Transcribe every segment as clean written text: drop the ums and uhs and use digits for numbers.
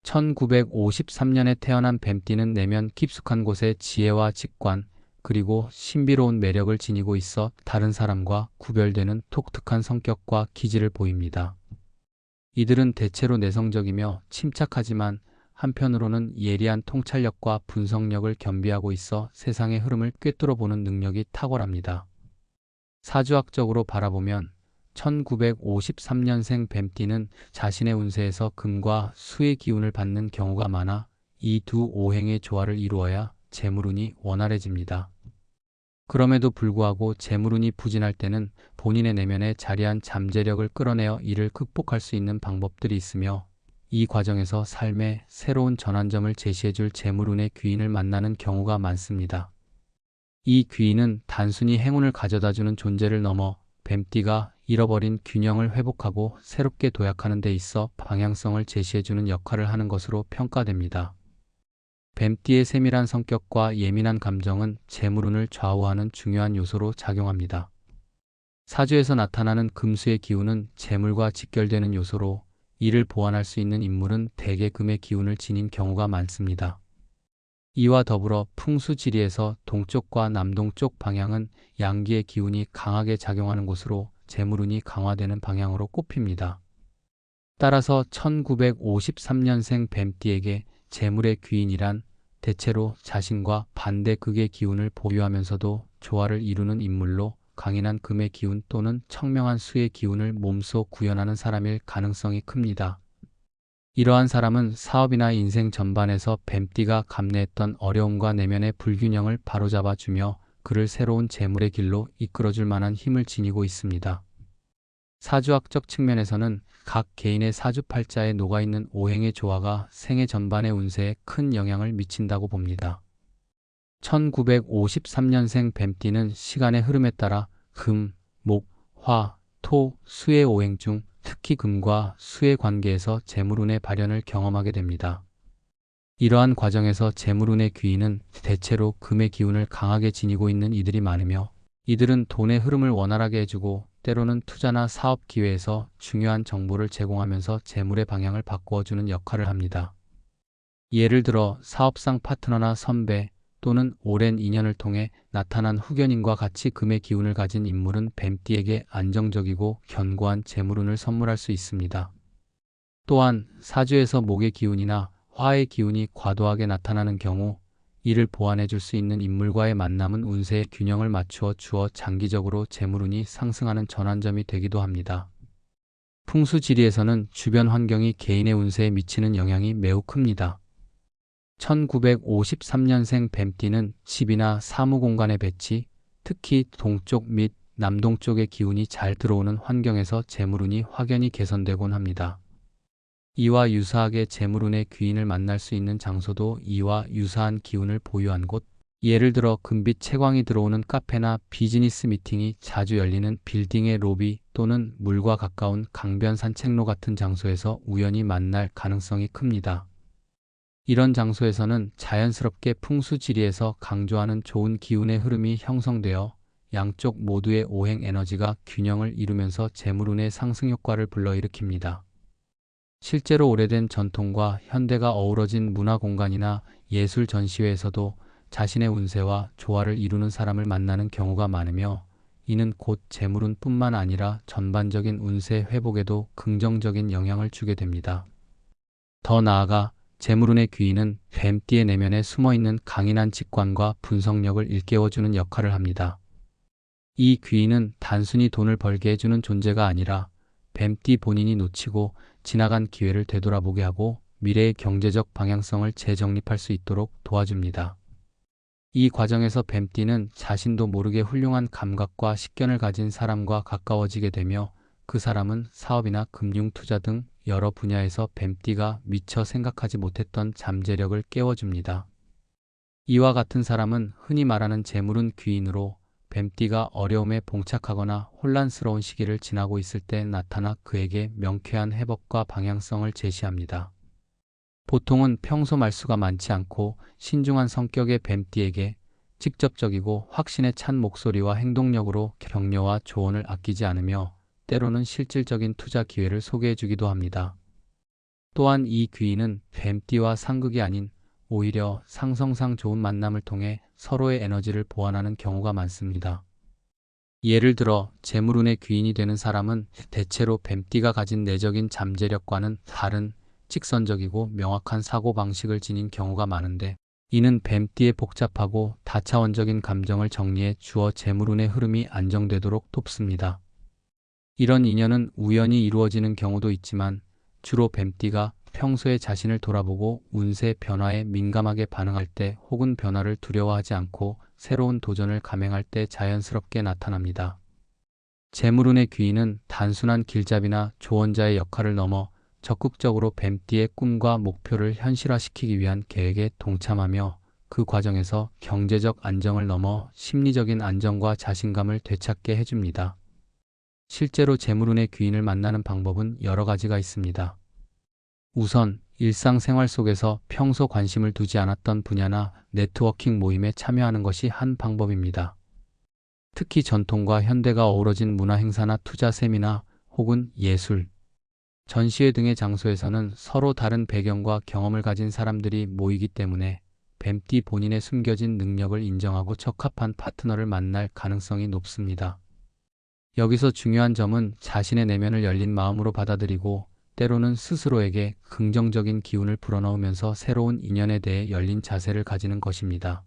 1953년에 태어난 뱀띠는 내면 깊숙한 곳에 지혜와 직관, 그리고 신비로운 매력을 지니고 있어 다른 사람과 구별되는 독특한 성격과 기질을 보입니다. 이들은 대체로 내성적이며 침착하지만 한편으로는 예리한 통찰력과 분석력을 겸비하고 있어 세상의 흐름을 꿰뚫어 보는 능력이 탁월합니다. 사주학적으로 바라보면 1953년생 뱀띠는 자신의 운세에서 금과 수의 기운을 받는 경우가 많아 이 두 오행의 조화를 이루어야 재물운이 원활해집니다. 그럼에도 불구하고 재물운이 부진할 때는 본인의 내면에 자리한 잠재력을 끌어내어 이를 극복할 수 있는 방법들이 있으며, 이 과정에서 삶의 새로운 전환점을 제시해줄 재물운의 귀인을 만나는 경우가 많습니다. 이 귀인은 단순히 행운을 가져다주는 존재를 넘어 뱀띠가 잃어버린 균형을 회복하고 새롭게 도약하는 데 있어 방향성을 제시해주는 역할을 하는 것으로 평가됩니다. 뱀띠의 세밀한 성격과 예민한 감정은 재물운을 좌우하는 중요한 요소로 작용합니다. 사주에서 나타나는 금수의 기운은 재물과 직결되는 요소로, 이를 보완할 수 있는 인물은 대개 금의 기운을 지닌 경우가 많습니다. 이와 더불어 풍수지리에서 동쪽과 남동쪽 방향은 양기의 기운이 강하게 작용하는 곳으로 재물운이 강화되는 방향으로 꼽힙니다. 따라서 1953년생 뱀띠에게 재물의 귀인이란 대체로 자신과 반대 극의 기운을 보유하면서도 조화를 이루는 인물로, 강인한 금의 기운 또는 청명한 수의 기운을 몸소 구현하는 사람일 가능성이 큽니다. 이러한 사람은 사업이나 인생 전반에서 뱀띠가 감내했던 어려움과 내면의 불균형을 바로잡아주며 그를 새로운 재물의 길로 이끌어줄 만한 힘을 지니고 있습니다. 사주학적 측면에서는 각 개인의 사주팔자에 녹아있는 오행의 조화가 생애 전반의 운세에 큰 영향을 미친다고 봅니다. 1953년생 뱀띠는 시간의 흐름에 따라 금, 목, 화, 토, 수의 오행 중 특히 금과 수의 관계에서 재물운의 발현을 경험하게 됩니다. 이러한 과정에서 재물운의 귀인은 대체로 금의 기운을 강하게 지니고 있는 이들이 많으며, 이들은 돈의 흐름을 원활하게 해주고 때로는 투자나 사업 기회에서 중요한 정보를 제공하면서 재물의 방향을 바꾸어주는 역할을 합니다. 예를 들어 사업상 파트너나 선배 또는 오랜 인연을 통해 나타난 후견인과 같이 금의 기운을 가진 인물은 뱀띠에게 안정적이고 견고한 재물운을 선물할 수 있습니다. 또한 사주에서 목의 기운이나 화의 기운이 과도하게 나타나는 경우, 이를 보완해 줄 수 있는 인물과의 만남은 운세의 균형을 맞추어 주어 장기적으로 재물운이 상승하는 전환점이 되기도 합니다. 풍수지리에서는 주변 환경이 개인의 운세에 미치는 영향이 매우 큽니다. 1953년생 뱀띠는 집이나 사무공간의 배치, 특히 동쪽 및 남동쪽의 기운이 잘 들어오는 환경에서 재물운이 확연히 개선되곤 합니다. 이와 유사하게 재물운의 귀인을 만날 수 있는 장소도 이와 유사한 기운을 보유한 곳, 예를 들어 금빛 채광이 들어오는 카페나 비즈니스 미팅이 자주 열리는 빌딩의 로비 또는 물과 가까운 강변 산책로 같은 장소에서 우연히 만날 가능성이 큽니다. 이런 장소에서는 자연스럽게 풍수지리에서 강조하는 좋은 기운의 흐름이 형성되어 양쪽 모두의 오행 에너지가 균형을 이루면서 재물운의 상승 효과를 불러일으킵니다. 실제로 오래된 전통과 현대가 어우러진 문화 공간이나 예술 전시회에서도 자신의 운세와 조화를 이루는 사람을 만나는 경우가 많으며, 이는 곧 재물운뿐만 아니라 전반적인 운세 회복에도 긍정적인 영향을 주게 됩니다. 더 나아가 재물운의 귀인은 뱀띠의 내면에 숨어있는 강인한 직관과 분석력을 일깨워주는 역할을 합니다. 이 귀인은 단순히 돈을 벌게 해주는 존재가 아니라 뱀띠 본인이 놓치고 지나간 기회를 되돌아보게 하고 미래의 경제적 방향성을 재정립할 수 있도록 도와줍니다. 이 과정에서 뱀띠는 자신도 모르게 훌륭한 감각과 식견을 가진 사람과 가까워지게 되며, 그 사람은 사업이나 금융 투자 등 여러 분야에서 뱀띠가 미처 생각하지 못했던 잠재력을 깨워줍니다. 이와 같은 사람은 흔히 말하는 재물운 귀인으로, 뱀띠가 어려움에 봉착하거나 혼란스러운 시기를 지나고 있을 때 나타나 그에게 명쾌한 해법과 방향성을 제시합니다. 보통은 평소 말수가 많지 않고 신중한 성격의 뱀띠에게 직접적이고 확신에 찬 목소리와 행동력으로 격려와 조언을 아끼지 않으며 때로는 실질적인 투자 기회를 소개해주기도 합니다. 또한 이 귀인은 뱀띠와 상극이 아닌 오히려 상성상 좋은 만남을 통해 서로의 에너지를 보완하는 경우가 많습니다. 예를 들어 재물운의 귀인이 되는 사람은 대체로 뱀띠가 가진 내적인 잠재력과는 다른 직선적이고 명확한 사고방식을 지닌 경우가 많은데, 이는 뱀띠의 복잡하고 다차원적인 감정을 정리해 주어 재물운의 흐름이 안정되도록 돕습니다. 이런 인연은 우연히 이루어지는 경우도 있지만 주로 뱀띠가 평소에 자신을 돌아보고 운세 변화에 민감하게 반응할 때 혹은 변화를 두려워하지 않고 새로운 도전을 감행할 때 자연스럽게 나타납니다. 재물운의 귀인은 단순한 길잡이나 조언자의 역할을 넘어 적극적으로 뱀띠의 꿈과 목표를 현실화시키기 위한 계획에 동참하며 그 과정에서 경제적 안정을 넘어 심리적인 안정과 자신감을 되찾게 해줍니다. 실제로 재물운의 귀인을 만나는 방법은 여러 가지가 있습니다. 우선 일상생활 속에서 평소 관심을 두지 않았던 분야나 네트워킹 모임에 참여하는 것이 한 방법입니다. 특히 전통과 현대가 어우러진 문화 행사나 투자 세미나 혹은 예술, 전시회 등의 장소에서는 서로 다른 배경과 경험을 가진 사람들이 모이기 때문에 뱀띠 본인의 숨겨진 능력을 인정하고 적합한 파트너를 만날 가능성이 높습니다. 여기서 중요한 점은 자신의 내면을 열린 마음으로 받아들이고 때로는 스스로에게 긍정적인 기운을 불어넣으면서 새로운 인연에 대해 열린 자세를 가지는 것입니다.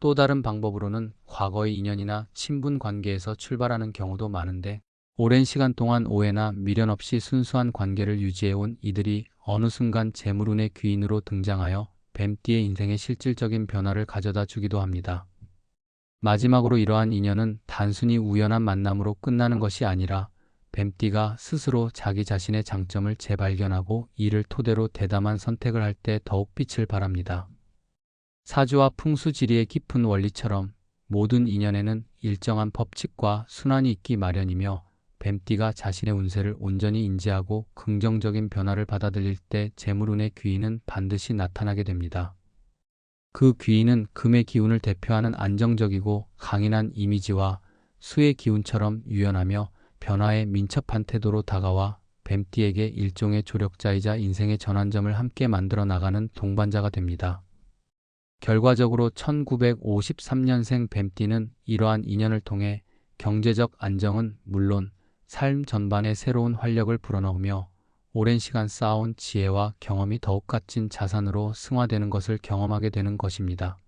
또 다른 방법으로는 과거의 인연이나 친분 관계에서 출발하는 경우도 많은데, 오랜 시간 동안 오해나 미련 없이 순수한 관계를 유지해온 이들이 어느 순간 재물운의 귀인으로 등장하여 뱀띠의 인생에 실질적인 변화를 가져다 주기도 합니다. 마지막으로 이러한 인연은 단순히 우연한 만남으로 끝나는 것이 아니라 뱀띠가 스스로 자기 자신의 장점을 재발견하고 이를 토대로 대담한 선택을 할 때 더욱 빛을 발합니다. 사주와 풍수지리의 깊은 원리처럼 모든 인연에는 일정한 법칙과 순환이 있기 마련이며, 뱀띠가 자신의 운세를 온전히 인지하고 긍정적인 변화를 받아들일 때 재물운의 귀인은 반드시 나타나게 됩니다. 그 귀인은 금의 기운을 대표하는 안정적이고 강인한 이미지와 수의 기운처럼 유연하며 변화에 민첩한 태도로 다가와 뱀띠에게 일종의 조력자이자 인생의 전환점을 함께 만들어 나가는 동반자가 됩니다. 결과적으로 1953년생 뱀띠는 이러한 인연을 통해 경제적 안정은 물론 삶 전반에 새로운 활력을 불어넣으며 오랜 시간 쌓아온 지혜와 경험이 더욱 값진 자산으로 승화되는 것을 경험하게 되는 것입니다.